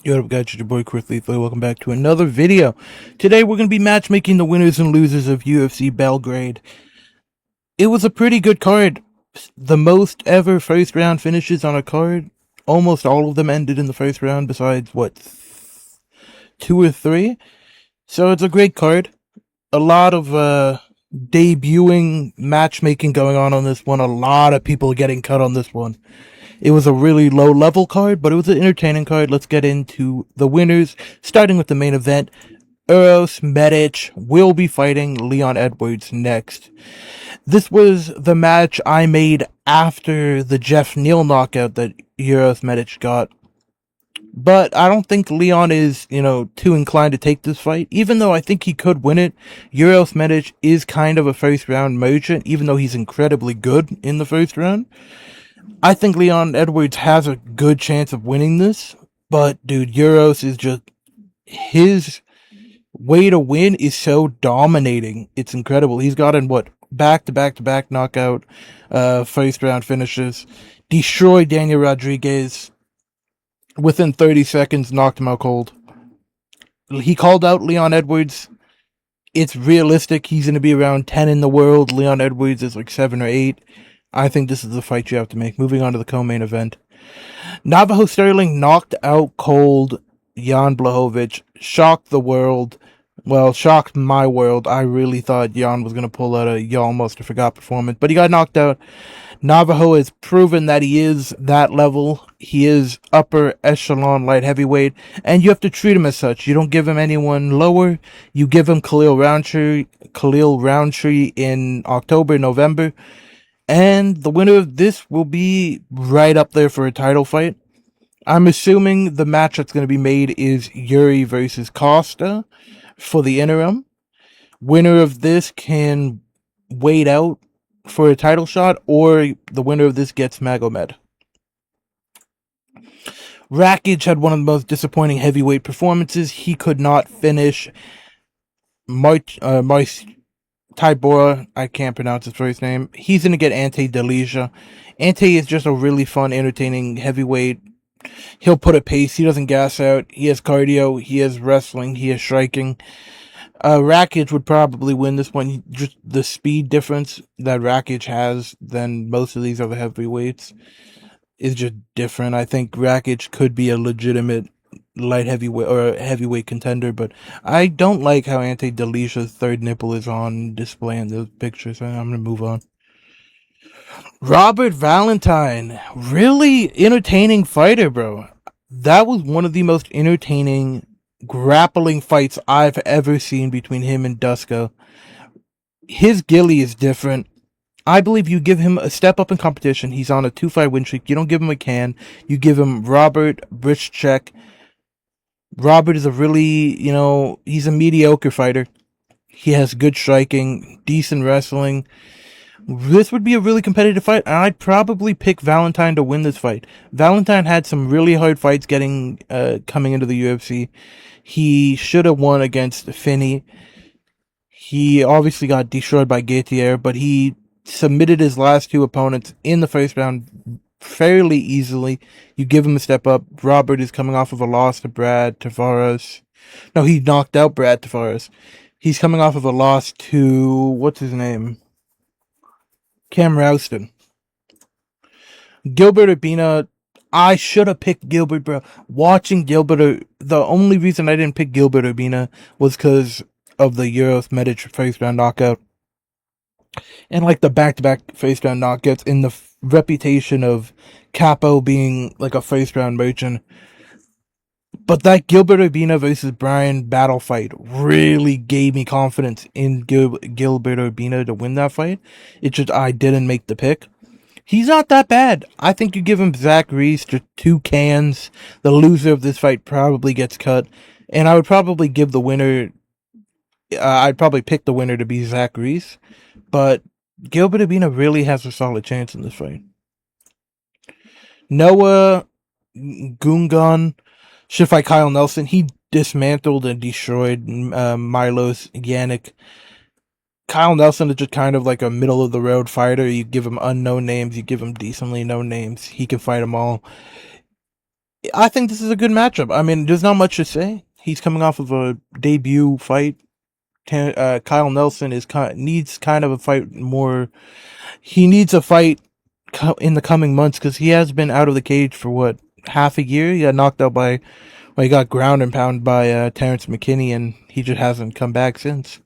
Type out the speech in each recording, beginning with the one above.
Yo, what up, guys? It's your boy Chris Lethal. Welcome back to another video. Today, we're going to be matchmaking the winners and losers of UFC Belgrade. It was a pretty good card. The most ever first round finishes on a card. Almost all of them ended in the first round, besides, two or three? So it's a great card. A lot of, debuting matchmaking going on this one. A lot of people getting cut on this one. It was a really low level card, but it was an entertaining card. Let's get into the winners, starting with the main event. Uros Medic will be fighting Leon Edwards next. This was the match I made after the Jeff Neal knockout that Uros Medic got. But I don't think Leon is, too inclined to take this fight. Even though I think he could win it, Uros Medic is kind of a first round merchant, even though he's incredibly good in the first round. I think Leon Edwards has a good chance of winning this, but dude, Uros is just, his way to win is so dominating. It's incredible. He's gotten back to back to back knockout, first round finishes, destroyed Daniel Rodriguez within 30 seconds, knocked him out cold. He called out Leon Edwards. It's realistic. He's going to be around 10 in the world. Leon Edwards is like 7 or 8. I think this is the fight you have to make. Moving on to the co-main event. Navajo Sterling knocked out cold Jan Blachowicz. Shocked the world. Well, shocked my world. I really thought Jan was going to pull out a you almost forgot performance, but he got knocked out. Navajo has proven that he is that level. He is upper echelon light heavyweight, and you have to treat him as such. You don't give him anyone lower. You give him Khalil Roundtree in October, November. And the winner of this will be right up there for a title fight. I'm assuming the match that's going to be made is Yuri versus Costa for the interim. Winner of this can wait out for a title shot, or the winner of this gets Magomed. Rakic had one of the most disappointing heavyweight performances. He could not finish Tybora, I can't pronounce his first name. He's going to get Ante Delija. Ante is just a really fun, entertaining heavyweight. He'll put a pace. He doesn't gas out. He has cardio. He has wrestling. He has striking. Rakic would probably win this one. Just the speed difference that Rakic has than most of these other heavyweights is just different. I think Rakic could be a legitimate light heavyweight or heavyweight contender, but I don't like how Ante Delisha's third nipple is on display in those pictures. So I'm gonna move on. Robert Valentine, really entertaining fighter, bro. That was one of the most entertaining grappling fights I've ever seen between him and Dusko. His gilly is different. I believe you give him a step up in competition. He's on a 2-fight win streak. You don't give him a can. You give him Robert Brichchek. Robert is a really, he's a mediocre fighter. He has good striking, decent wrestling. This would be a really competitive fight, and I'd probably pick Valentine to win this fight. Valentine had some really hard fights coming into the UFC. He should have won against Finney. He obviously got destroyed by Gaetier, but he submitted his last two opponents in the first round fairly easily. You give him a step up. Robert is coming off of a loss to Brad Tavares. No, he knocked out Brad Tavares. He's coming off of a loss to, what's his name? Cam Rouston. Gilbert Urbina, I should have picked Gilbert, bro. Watching Gilbert, the only reason I didn't pick Gilbert Urbina was because of the Uros Medic first round knockout. And like the back-to-back first round knockouts, in the reputation of Capo being like a first round merchant. But that Gilbert Urbina versus Brian battle fight really gave me confidence in Gilbert Urbina to win that fight. It's just I didn't make the pick. He's not that bad. I think you give him Zach Reese to 2 cans. The loser of this fight probably gets cut. And I would probably give the winner, I'd probably pick the winner to be Zach Reese. But Gilbert Urbina really has a solid chance in this fight. Noah Gungan should fight Kyle Nelson. He dismantled and destroyed Milos Yannick. Kyle Nelson is just kind of like a middle of the road fighter. You give him unknown names, you give him decently known names. He can fight them all. I think this is a good matchup. I mean, there's not much to say. He's coming off of a debut fight. Kyle Nelson needs kind of a fight more. He needs a fight in the coming months because he has been out of the cage for what, half a year. He got knocked out by, well, he got ground and pound by Terrence McKinney, and he just hasn't come back since.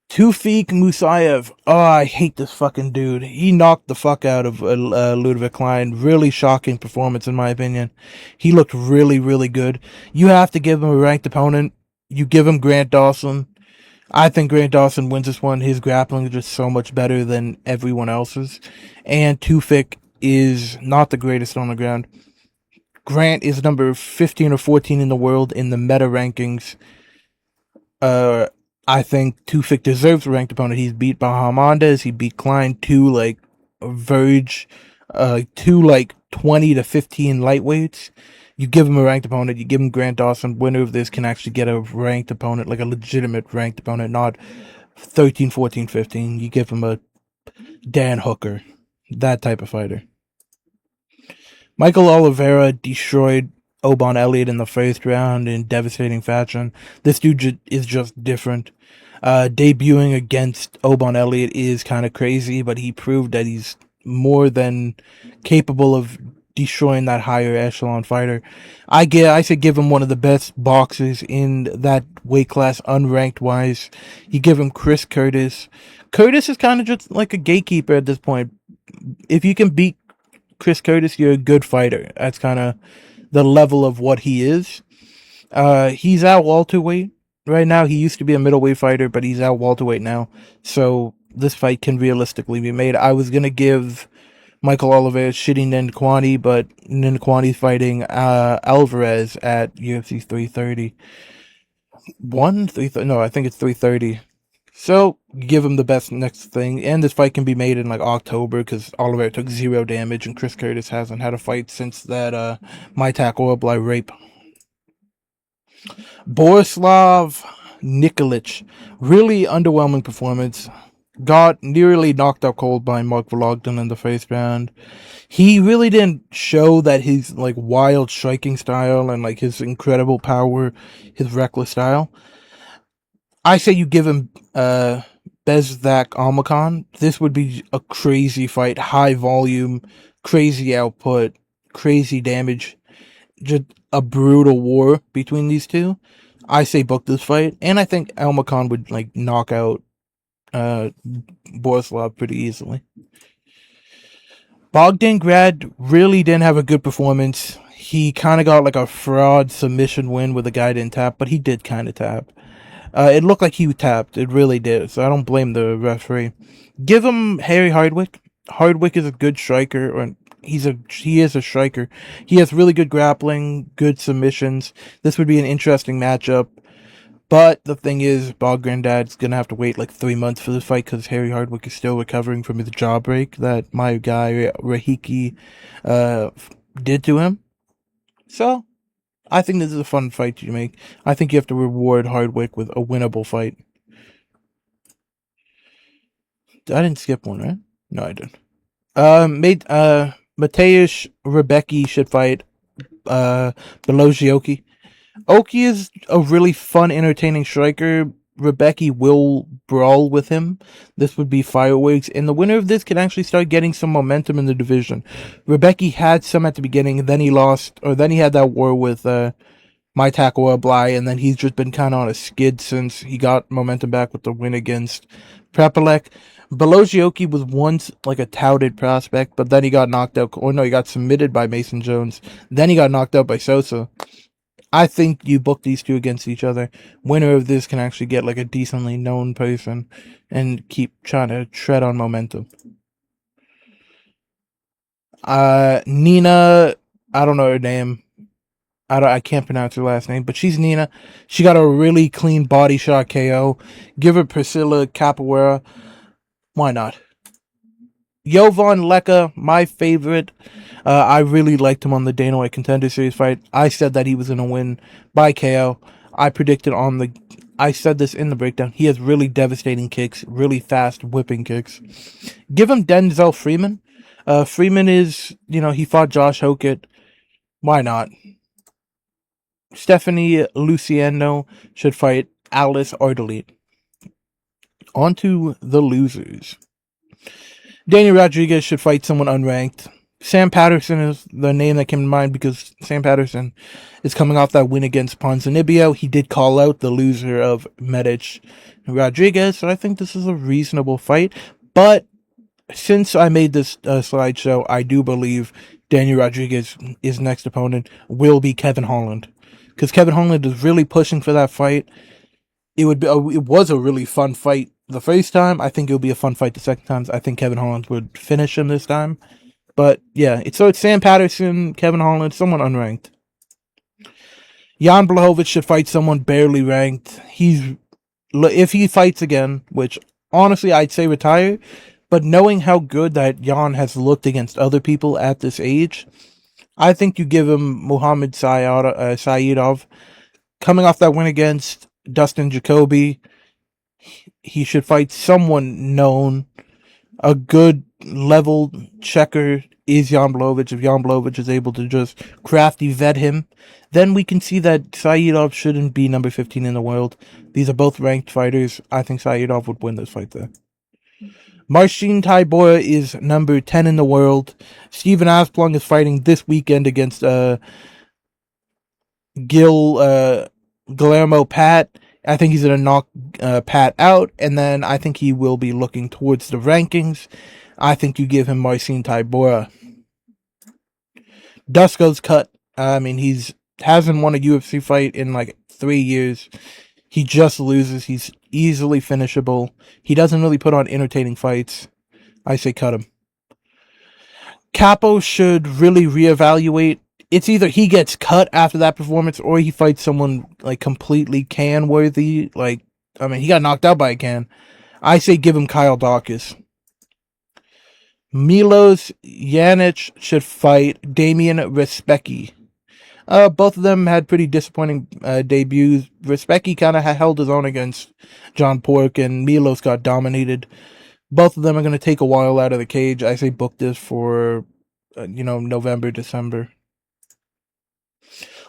Tufik Musayev. Oh, I hate this fucking dude. He knocked the fuck out of Ludwig Klein. Really shocking performance, in my opinion. He looked really, really good. You have to give him a ranked opponent. You give him Grant Dawson. I think Grant Dawson wins this one. His grappling is just so much better than everyone else's. And Tufik is not the greatest on the ground. Grant is number 15 or 14 in the world in the meta rankings. I think Tufik deserves a ranked opponent. He's beat Bahamondes. He beat Klein. Two verge, 20 to 15 lightweights. You give him a ranked opponent. You give him Grant Dawson. Winner of this can actually get a ranked opponent, like a legitimate ranked opponent, not 13, 14, 15. You give him a Dan Hooker, that type of fighter. Michael Oliveira destroyed Obon Elliott in the first round in devastating fashion. This dude is just different. Debuting against Obon Elliott is kind of crazy, but he proved that he's more than capable of destroying that higher echelon fighter. I say give him one of the best boxers in that weight class, unranked wise. You give him Chris Curtis. Curtis is kind of just like a gatekeeper at this point. If you can beat Chris Curtis, you're a good fighter. That's kind of the level of what he is. He's out welterweight right now. He used to be a middleweight fighter, but he's out welterweight now. So this fight can realistically be made. I was gonna give Michael Oliveira shitty Nkwani, but Nkwani's fighting Alvarez at UFC 330. No, I think it's 330. So, give him the best next thing. And this fight can be made in like October because Oliveira took 0 damage and Chris Curtis hasn't had a fight since that Maitak Orblai rape. Borislav Nikolic. Really underwhelming performance. Got nearly knocked out cold by Mark Vologden in the first round. He really didn't show that his like wild striking style and like his incredible power, his reckless style. I say you give him Bezdak Almakan. This would be a crazy fight, high volume, crazy output, crazy damage, just a brutal war between these two. I say book this fight, and I think Almakan would like knock out Borislav pretty easily. Bogdan Grad really didn't have a good performance. He kind of got like a fraud submission win where the guy didn't tap, but he did kind of tap. It looked like he tapped. It really did. So I don't blame the referee. Give him Harry Hardwick. Hardwick is a good striker, or he is a striker. He has really good grappling, good submissions. This would be an interesting matchup. But the thing is, Bogdandad's gonna have to wait like 3 months for this fight because Harry Hardwick is still recovering from his jaw break that my guy Rahiki did to him. So I think this is a fun fight to make. I think you have to reward Hardwick with a winnable fight. I didn't skip one, right? No, I didn't. Mateusz Rebecki should fight Belozi Oki. Oki is a really fun, entertaining striker. Rebecki will brawl with him. This would be fireworks, and the winner of this can actually start getting some momentum in the division. Rebecki had some at the beginning, and then he lost, or then he had that war with Maitak Orblai, and then he's just been kind of on a skid since he got momentum back with the win against Prepelec. Belozi Oki was once like a touted prospect, but then he got knocked out, or no, he got submitted by Mason Jones. Then he got knocked out by Sosa. I think you book these two against each other. Winner of this can actually get like a decently known person and keep trying to tread on momentum. Nina, I don't know her name. I can't pronounce her last name, but she's Nina. She got a really clean body shot KO. Give her Priscilla Capoeira. Why not? Jovan Leka, my favorite. I really liked him on the Dana White Contender Series fight. I said that he was going to win by KO. I said this in the breakdown. He has really devastating kicks, really fast whipping kicks. Give him Denzel Freeman. Freeman is, he fought Josh Hokett. Why not? Stephanie Luciano should fight Alice Ardelete. On to the losers. Daniel Rodriguez should fight someone unranked. Sam Patterson is the name that came to mind because Sam Patterson is coming off that win against Ponzinibbio. He did call out the loser of Medic and Rodriguez, so I think this is a reasonable fight. But since I made this slideshow, I do believe Daniel Rodriguez, his next opponent, will be Kevin Holland. Because Kevin Holland is really pushing for that fight. It was a really fun fight the first time. I think it'll be a fun fight the second time. I think Kevin Holland would finish him this time. But yeah, it's Sam Patterson, Kevin Holland, someone unranked. Jan Blachowicz should fight someone barely ranked. If he fights again, which honestly I'd say retire, but knowing how good that Jan has looked against other people at this age, I think you give him Muhammad Saidov. Coming off that win against Dustin Jacoby, he should fight someone known. A good level checker is Jan Blachowicz. If Jan Blachowicz is able to just crafty vet him, then we can see that Saidov shouldn't be number 15 in the world. These are both ranked fighters. I think Saidov would win this fight there. Marcin Tybura is number 10 in the world. Steven Asplund is fighting this weekend against Guillermo Pat. I think he's going to knock Pat out, and then I think he will be looking towards the rankings. I think you give him Marcin Tybura. Dusko's cut. I mean, hasn't won a UFC fight in like 3 years. He just loses. He's easily finishable. He doesn't really put on entertaining fights. I say cut him. Capo should really reevaluate. It's either he gets cut after that performance or he fights someone like completely can worthy. Like, I mean, he got knocked out by a can. I say give him Kyle Dawkins. Milos Janic should fight Damian Respecki. Both of them had pretty disappointing debuts. Respecki kind of held his own against John Pork, and Milos got dominated. Both of them are going to take a while out of the cage. I say book this for, November, December.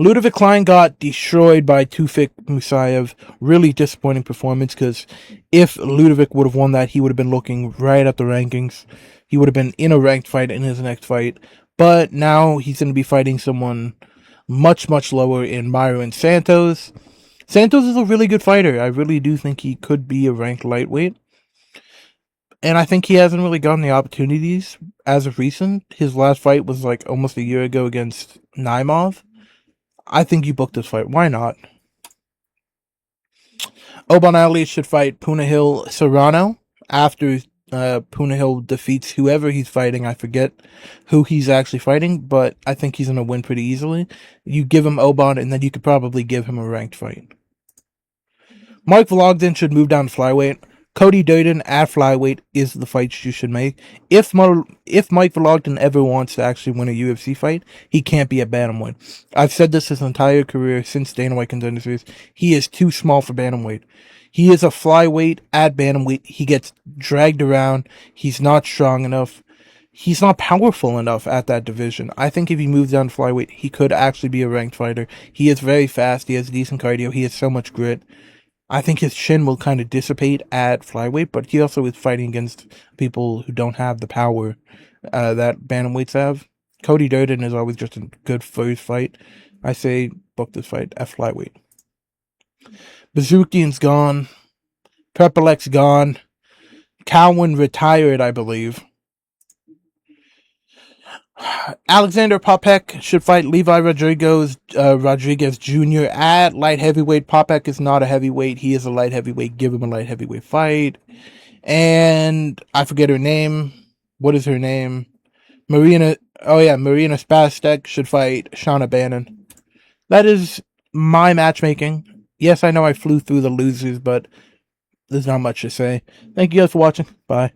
Ludovic Klein got destroyed by Tufik Musayev. Really disappointing performance, because if Ludovic would have won that, he would have been looking right at the rankings. He would have been in a ranked fight in his next fight. But now he's going to be fighting someone much, much lower in Myron Santos. Santos is a really good fighter. I really do think he could be a ranked lightweight. And I think he hasn't really gotten the opportunities as of recent. His last fight was like almost a year ago against Naimov. I think you booked this fight. Why not? Oban Ali should fight Punahil Serrano after Punahil defeats whoever he's fighting. I forget who he's actually fighting, but I think he's going to win pretty easily. You give him Oban, and then you could probably give him a ranked fight. Mike Vologden should move down to flyweight. Cody Durden at flyweight is the fight you should make. If Mike Vologden ever wants to actually win a UFC fight, he can't be at bantamweight. I've said this his entire career since Dana White Contender Series. He is too small for bantamweight. He is a flyweight at bantamweight. He gets dragged around. He's not strong enough. He's not powerful enough at that division. I think if he moves down to flyweight, he could actually be a ranked fighter. He is very fast. He has decent cardio. He has so much grit. I think his chin will kind of dissipate at flyweight, but he also is fighting against people who don't have the power that bantamweights have. Cody Durden is always just a good first fight. I say book this fight at flyweight. Bazookian's gone. Prepelek's gone. Cowan retired, I believe. Alexander Popek should fight Levi Rodriguez Jr. at light heavyweight. Popek is not a heavyweight. He is a light heavyweight. Give him a light heavyweight fight. And I forget her name. What is her name? Marina Spastek should fight Shauna Bannon. That is my matchmaking. Yes, I know I flew through the losers, but there's not much to say. Thank you guys for watching. Bye.